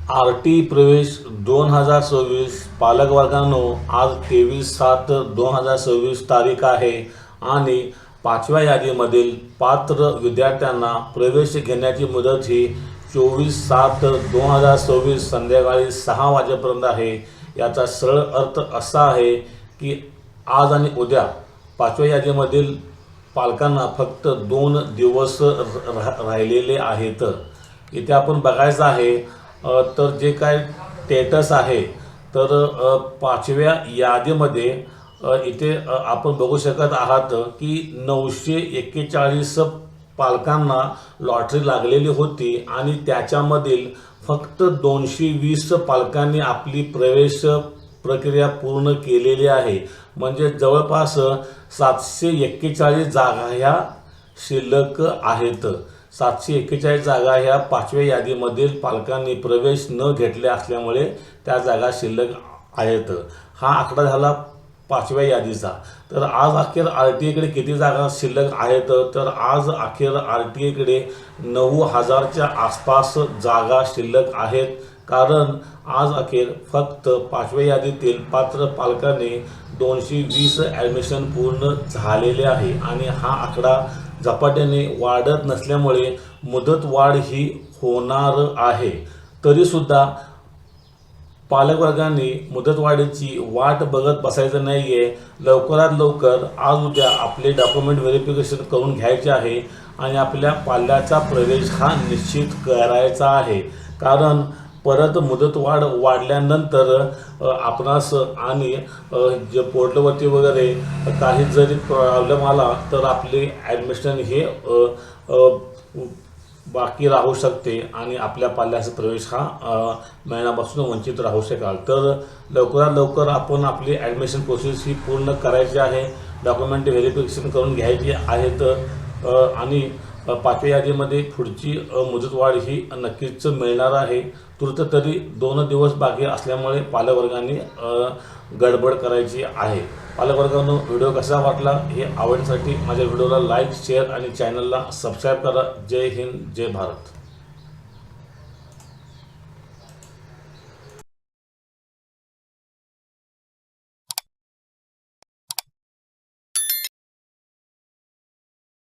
RT प्रवेश 2026 पालक वर्गांनो, आज 23/7/2026 तारीख आहे आणि पाचव्या यादीमधील पात्र विद्यार्थ्यांना प्रवेश घेण्याची मुदत ही 24/7/2026 संध्याकाळी 6 वाजेपर्यंत आहे। याचा सरळ अर्थ असा आहे की आज आणि उद्या पाचव्या यादीमधील पालकांना फक्त 2 दिवस राहिलेले आहेत। इथे आपण बघायचं आहे तर जे काय स्टेटस आहे तर पाचव्या यादीमध्ये इथे आपण बघू शकत आहात की 941 पालकांना लॉटरी लागलेली होती आणि त्याच्यामधील फक्त 220 पालकांनी आपली प्रवेश प्रक्रिया पूर्ण केलेली आहे। म्हणजे जवळपास 741 जागा ह्या शिल्लक आहेत। 741 जागा ह्या पाचव्या यादीमधील पालकांनी प्रवेश न घेतले असल्यामुळे त्या जागा शिल्लक आहेत। हा आकडा झाला पाचव्या यादीचा। तर आज अखेर आरटीएकडे किती जागा शिल्लक आहेत तर आज अखेर आरटीएकडे 9000च्या आसपास जागा शिल्लक आहेत। कारण आज अखेर फक्त पाचव्या यादीतील पात्र पालकांनी 220 ॲडमिशन पूर्ण झालेले आहे आणि हा आकडा झपाट्याने वाढत नसल्यामुळे मुदतवाढ ही होणार आहे। तरीसुद्धा पालकवर्गांनी मुदतवाढीची वाट बघत बसायचं नाही आहे। लवकरात लवकर आज उद्या आपले डॉक्युमेंट व्हेरिफिकेशन करून घ्यायचे आहे आणि आपल्या पाल्याचा प्रवेश हा निश्चित करायचा आहे। कारण परत मुदतवाढ वाढल्यानंतर आपणास आणि जे पोर्टलवरती वगैरे काही जरी प्रॉब्लेम आला तर आपले ॲडमिशन हे बाकी राहू शकते आणि आपल्या पाल्याचा प्रवेश हा मिळण्यापासून वंचित राहू शकाल। तर लवकरात लवकर आपण आपली ॲडमिशन प्रोसेस ही पूर्ण करायची आहे, डॉक्युमेंट व्हेरिफिकेशन करून घ्यायची आहेत आणि पाचव्या यादीमध्ये पुढची मुदतवाढ ही नक्कीच मिळणार आहे। तूर्त तरी 2 दिवस बाकी असल्यामुळे पालकवर्गांनी गडबड करायची आहे। पालकवर्गांनो, व्हिडिओ कसा वाटला हे आवडण्यासाठी माझ्या व्हिडिओला लाईक, शेअर आणि चॅनलला सबस्क्राईब करा। जय हिंद, जय भारत।